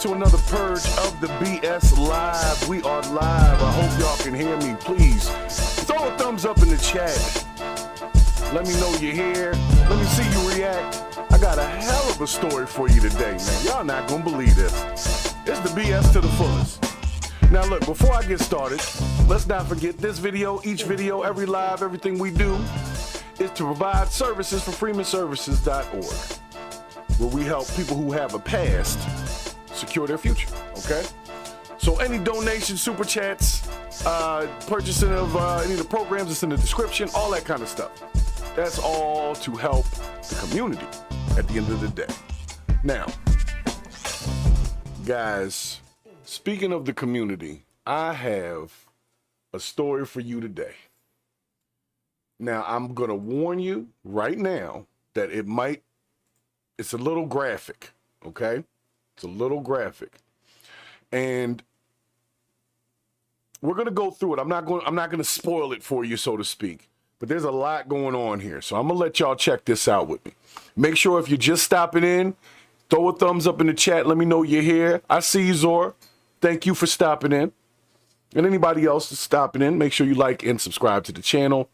to another Purge of the BS Live. We are live. I hope y'all can hear me. Please throw a thumbs up in the chat. Let me know you're here. Let me see you react. I got a hell of a story for you today, man. Y'all not gonna believe this. It's the BS to the fullest. Now look, before I get started, let's not forget this video, each video, every live, everything we do is to provide services for freemanservices.org, where we help people who have a past secure their future, okay? So any donations, super chats, purchasing of any of the programs that's in the description, all that kind of stuff. That's all to help the community at the end of the day. Now, guys, speaking of the community, I have a story for you today. Now, I'm going to warn you right now that it's a little graphic, okay? It's a little graphic. And we're going to go through it. I'm not going to spoil it for you, so to speak. But there's a lot going on here. So I'm going to let y'all check this out with me. Make sure if you're just stopping in, throw a thumbs up in the chat. Let me know you're here. I see you, Zor. Thank you for stopping in. And anybody else that's stopping in, make sure you like and subscribe to the channel.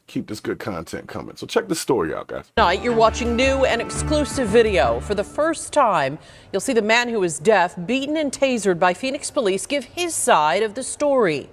Keep this good content coming. So check the story out, guys. Tonight, you're watching new and exclusive video. For the first time, you'll see the man who is deaf, beaten and tasered by Phoenix police, give his side of the story.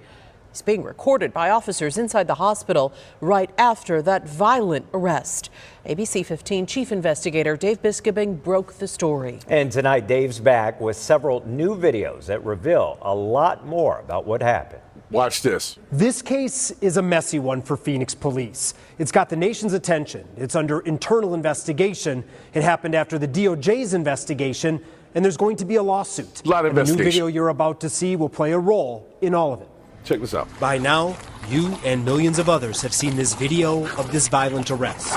He's being recorded by officers inside the hospital right after that violent arrest. ABC 15 Chief Investigator Dave Biskobing broke the story. And tonight, Dave's back with several new videos that reveal a lot more about what happened. Watch this. This case is a messy one for Phoenix police. It's got the nation's attention. It's under internal investigation. It happened after the DOJ's investigation, and there's going to be a lawsuit. A lot of investigation. The new video you're about to see will play a role in all of it. Check this out. By now, you and millions of others have seen this video of this violent arrest.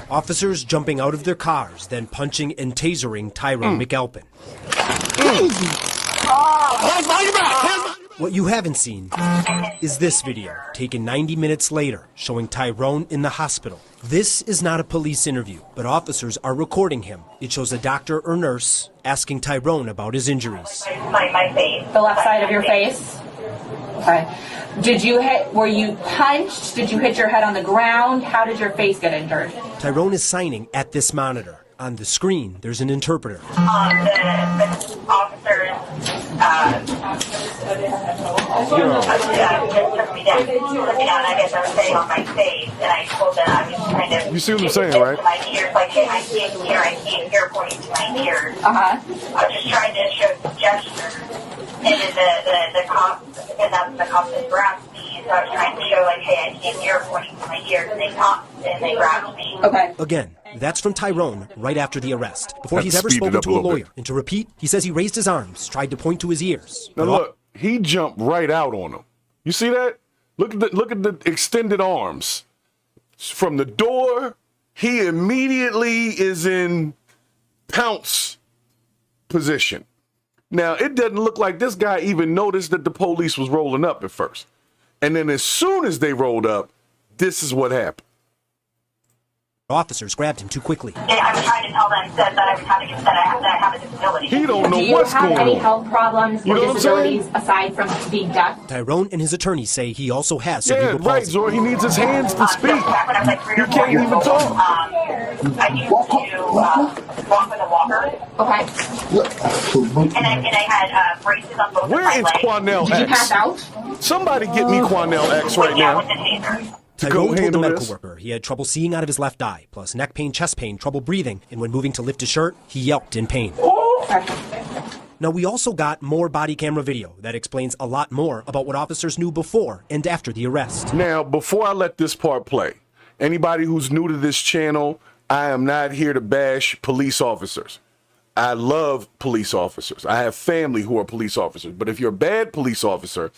Officers jumping out of their cars, then punching and tasering Tyron McAlpin. What you haven't seen is this video, taken 90 minutes later, showing Tyron in the hospital. This is not a police interview, but officers are recording him. It shows a doctor or nurse asking Tyron about his injuries. My face. The left side of your face? Okay. Were you punched? Did you hit your head on the ground? How did your face get injured? Tyron is signing at this monitor. On the screen, there's an interpreter. The officers took me down. I guess I was sitting on my face, and I told them I was kind of... You see what I'm saying, right? My ears, like, hey, I can't hear, pointing to my ears. I was just trying to show some gestures. And then the cops, and that's the cops that grabbed me, so I was trying to show, like, hey, I can't hear, pointing to my ears, and they stopped, and they grabbed me. Okay. Again, that's from Tyron right after the arrest, before he's ever spoken to a lawyer. And to repeat, he says he raised his arms, tried to point to his ears. Now look, he jumped right out on him. You see that? Look at the extended arms. From the door, he immediately is in pounce position. Now, it doesn't look like this guy even noticed that the police was rolling up at first. And then as soon as they rolled up, this is what happened. Officers grabbed him too quickly. I was trying to tell them that I have a disability. He don't know what's going on. Do you have any health problems or disabilities aside from being deaf? Tyron and his attorneys say he also has cerebral palsy. Right, Zor. He needs his hands to speak. He can't even talk. I used to walk with a walker. Okay. And I had braces on both of my legs. Where is Quanell X? Did you pass out? Somebody get me Quanell X right now. With the taser. Tyron told the medical worker he had trouble seeing out of his left eye, plus neck pain, chest pain, trouble breathing, and when moving to lift his shirt, he yelped in pain. Now, we also got more body camera video that explains a lot more about what officers knew before and after the arrest. Now, before I let this part play, anybody who's new to this channel, I am not here to bash police officers. I love police officers. I have family who are police officers. But if you're a bad police officer,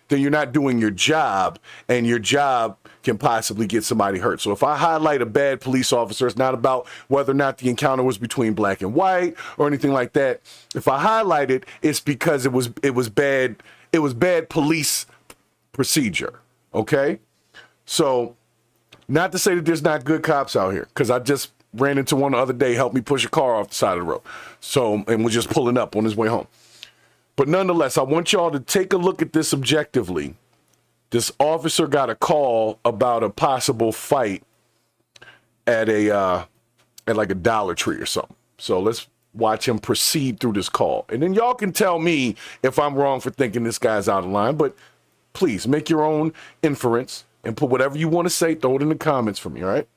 then you're not doing your job, and your job can possibly get somebody hurt. So if I highlight a bad police officer, it's not about whether or not the encounter was between black and white or anything like that. If I highlight it, it's because it was bad police procedure. Okay? So not to say that there's not good cops out here, because ran into one the other day, helped me push a car off the side of the road. So, and was just pulling up on his way home. But nonetheless, I want y'all to take a look at this objectively. This officer got a call about a possible fight at like a Dollar Tree or something. So let's watch him proceed through this call. And then y'all can tell me if I'm wrong for thinking this guy's out of line. But please make your own inference and put whatever you want to say, throw it in the comments for me, all right?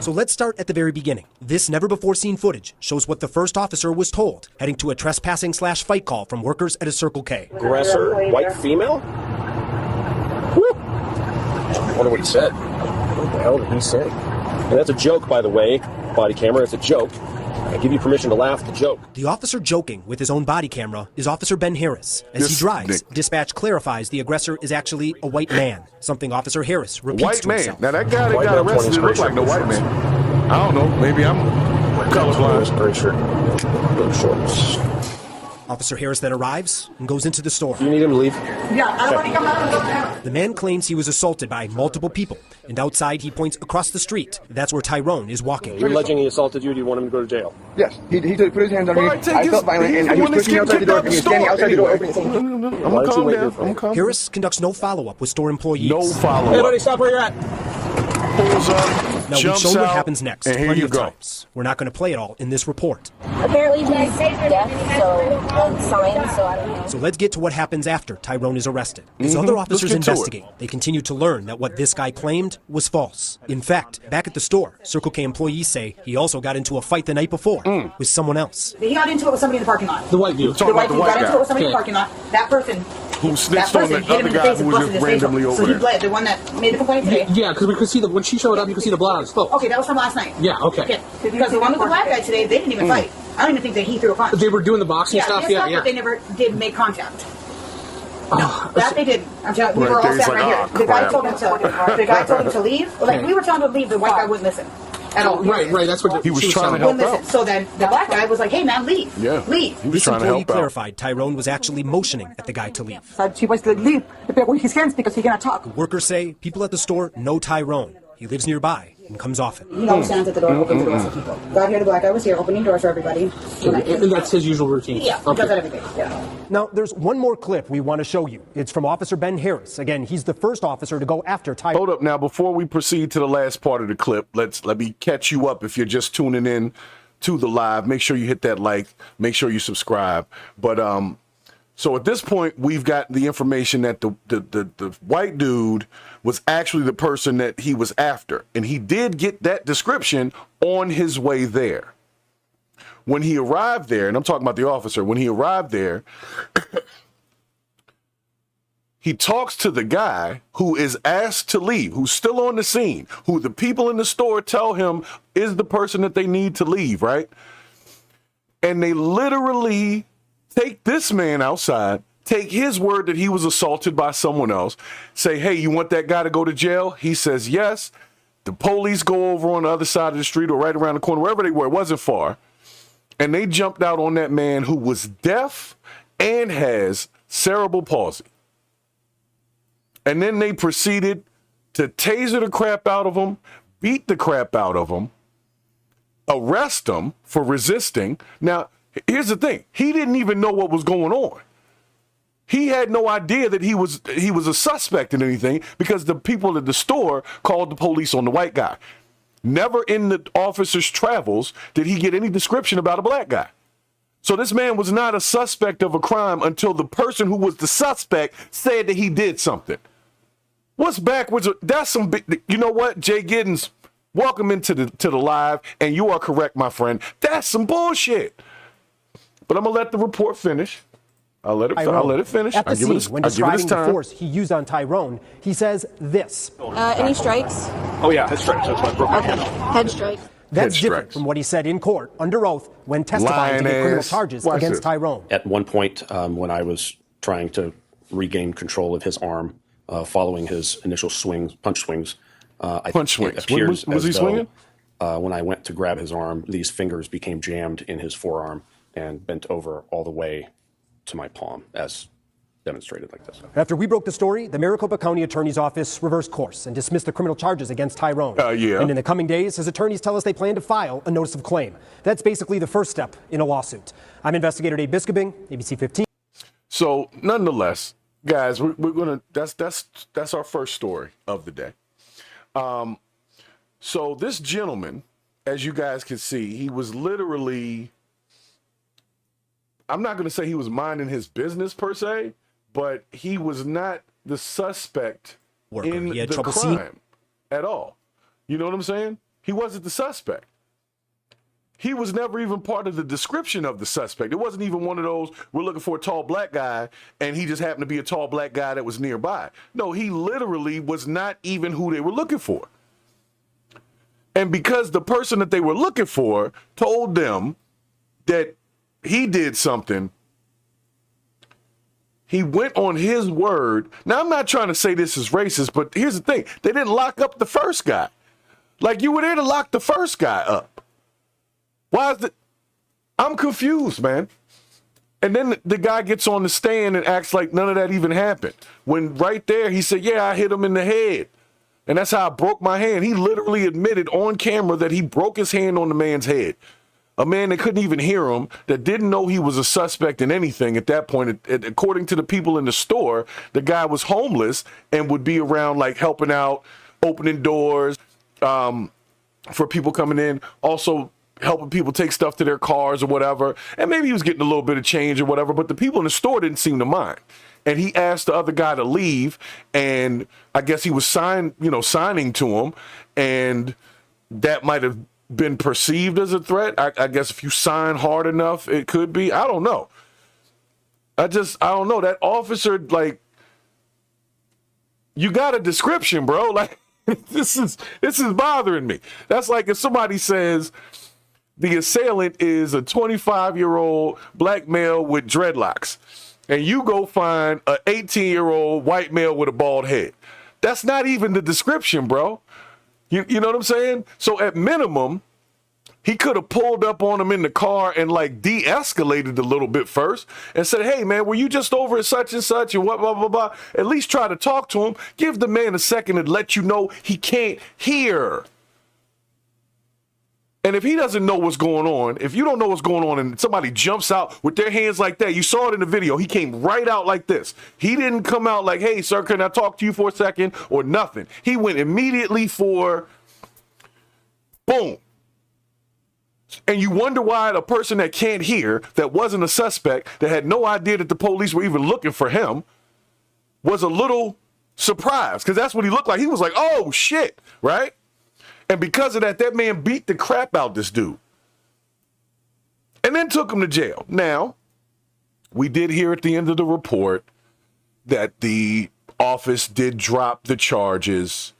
So let's start at the very beginning. This never-before-seen footage shows what the first officer was told, heading to a trespassing/fight call from workers at a Circle K. Aggressor, white female? Woo. I wonder what he said. What the hell did he say? And that's a joke, by the way. Body camera, it's a joke. I give you permission to laugh at the joke. The officer joking with his own body camera is Officer Ben Harris. As he drives, dispatch clarifies the aggressor is actually a white man, something Officer Harris repeats White to man. himself. Now that guy that got arrested didn't look like no white man. I don't know. Maybe I'm colorblind. Gray shirt. Blue shorts. Officer Harris then arrives and goes into the store. Do you need him to leave? Yeah, I don't come out. The man claims he was assaulted by multiple people, and outside he points across the street. That's where Tyron is walking. You're alleging he assaulted you. Do you want him to go to jail? Yes, he put his hands on me. Right, I felt violent, and he was pushing me outside the door. He was standing outside the door opening. I'm gonna calm down. I'm gonna calm down. Harris conducts no follow-up with store employees. No follow-up. Everybody stop where you're at. Pulls up, Now, we've jumps shown what out, happens next and here plenty you of go. times. We're not going to play it all in this report. Apparently he's deaf, so on signs, so I don't know. So let's get to what happens after Tyron is arrested. As Mhm. other Let's officers get to it. investigate, they continue to learn that what this guy claimed was false. In fact, back at the store, Circle K employees say he also got into a fight the night before with someone else. He got into it with somebody in the parking lot. The white dude. Talking about the white got into it with guy somebody in the parking lot. That person who snitched on the hit him other in the guy face who and was busted just his face randomly open. over So he there. bled. The one that made the complaint today. Yeah, because we could see when she showed up, you could see the blood on his foot. Okay, that was from last night. Yeah, okay. Because the one with the black guy today, they didn't even fight. I don't even think that he threw a punch. They were doing the boxing stuff. But they never did make contact. Oh, That they did. I'm telling you, we were all Right there, sat he's right like, here. The guy crap. told him to. The guy told him to leave. Like we were telling him to leave, the white guy wouldn't listen at all. Right. That's what He was she trying to telling help me. out. So then the black guy was like, "Hey man, leave. Yeah. Leave." He was This trying to employee help out. clarified Tyron was actually motioning at the guy to leave. So she was like, "Leave. With his hands because he cannot talk." Workers say people at the store know Tyron. He lives nearby and comes often. He always stands at the door, opens the doors for people. Got here, the black guy was here, opening doors for everybody. And that's his usual routine. Yeah, he does that every day. Yeah. Now, there's one more clip we want to show you. It's from Officer Ben Harris. Again, he's the first officer to go after Tyron. Hold up now, before we proceed to the last part of the clip, let me catch you up if you're just tuning in to the live. Make sure you hit that like, make sure you subscribe. But so at this point, we've got the information that the white dude was actually the person that he was after. And he did get that description on his way there. When he arrived there, and I'm talking about the officer, when he arrived there, he talks to the guy who is asked to leave, who's still on the scene, who the people in the store tell him is the person that they need to leave, right? And they literally take this man outside, take his word that he was assaulted by someone else, say, hey, you want that guy to go to jail? He says yes. The police go over on the other side of the street or right around the corner, wherever they were, it wasn't far. And they jumped out on that man who was deaf and has cerebral palsy. And then they proceeded to taser the crap out of him, beat the crap out of him, arrest him for resisting. Now, here's the thing. He didn't even know what was going on. He had no idea that he was a suspect in anything because the people at the store called the police on the white guy. Never in the officer's travels did he get any description about a black guy. So this man was not a suspect of a crime until the person who was the suspect said that he did something. What's backwards? That's some big, you know what, Jay Giddens, welcome into the live, and you are correct, my friend. That's some bullshit. But I'm gonna let the report finish. I'll let it finish. At the scene, when describing the time. force he used on Tyron, he says this. Any strikes? Oh yeah, head strikes. That's why I broke my Okay, hand. head strike. That's Head different strikes. from what he said in court, under oath, when testifying to Lying get criminal ass. charges Watch against this. Tyron. At one point, when I was trying to regain control of his arm, following his initial punch swings, Punch swings. it appears Was he as though, swinging? when I went to grab his arm, these fingers became jammed in his forearm and bent over all the way to my palm, as demonstrated like this. After we broke the story, the Maricopa County Attorney's Office reversed course and dismissed the criminal charges against Tyron. Yeah. And in the coming days, his attorneys tell us they plan to file a notice of claim. That's basically the first step in a lawsuit. I'm investigator Dave Biskobing, ABC 15. So, nonetheless, guys, we're gonna. That's our first story of the day. So this gentleman, as you guys can see, he was literally. I'm not going to say he was minding his business per se, but he was not the suspect in the crime at all. You know what I'm saying? He wasn't the suspect. He was never even part of the description of the suspect. It wasn't even one of those, we're looking for a tall black guy, and he just happened to be a tall black guy that was nearby. No, he literally was not even who they were looking for. And because the person that they were looking for told them that he did something, he went on his word. Now, I'm not trying to say this is racist, but here's the thing. They didn't lock up the first guy. Like, you were there to lock the first guy up. Why is it? I'm confused, man. And then the guy gets on the stand and acts like none of that even happened. When right there, he said, yeah, I hit him in the head. And that's how I broke my hand. He literally admitted on camera that he broke his hand on the man's head. A man that couldn't even hear him, that didn't know he was a suspect in anything at that point. According to the people in the store, the guy was homeless and would be around like helping out, opening doors for people coming in, also helping people take stuff to their cars or whatever. And maybe he was getting a little bit of change or whatever, but the people in the store didn't seem to mind. And he asked the other guy to leave, and I guess he was signing to him, and that might have been perceived as a threat. I guess if you sign hard enough, it could be. I don't know. I don't know. That officer, like, you got a description, bro. Like, this is bothering me. That's like if somebody says the assailant is a 25-year-old black male with dreadlocks, and you go find an 18-year-old white male with a bald head. That's not even the description, bro. You know what I'm saying? So at minimum, he could have pulled up on him in the car and like de-escalated a little bit first and said, hey, man, were you just over at such and such and what, blah, blah, blah. At least try to talk to him. Give the man a second and let you know he can't hear. And if he doesn't know what's going on, if you don't know what's going on and somebody jumps out with their hands like that, you saw it in the video, he came right out like this. He didn't come out like, hey, sir, can I talk to you for a second or nothing. He went immediately for boom. And you wonder why a person that can't hear, that wasn't a suspect, that had no idea that the police were even looking for him, was a little surprised, because that's what he looked like. He was like, oh, shit, right? And because of that, that man beat the crap out this dude and then took him to jail. Now, we did hear at the end of the report that the office did drop the charges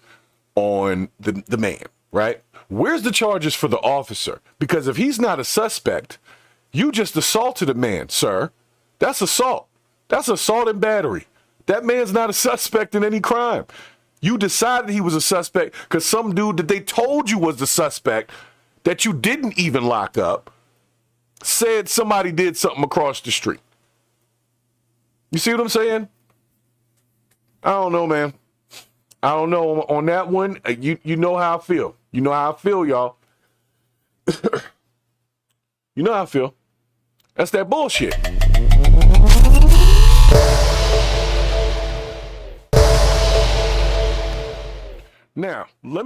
on the man, right? Where's the charges for the officer? Because if he's not a suspect, you just assaulted a man, sir. That's assault. That's assault and battery. That man's not a suspect in any crime. You decided he was a suspect because some dude that they told you was the suspect that you didn't even lock up said somebody did something across the street. You see what I'm saying? I don't know, man. I don't know. On that one, you know how I feel. You know how I feel, y'all. You know how I feel. That's that bullshit. Now, let me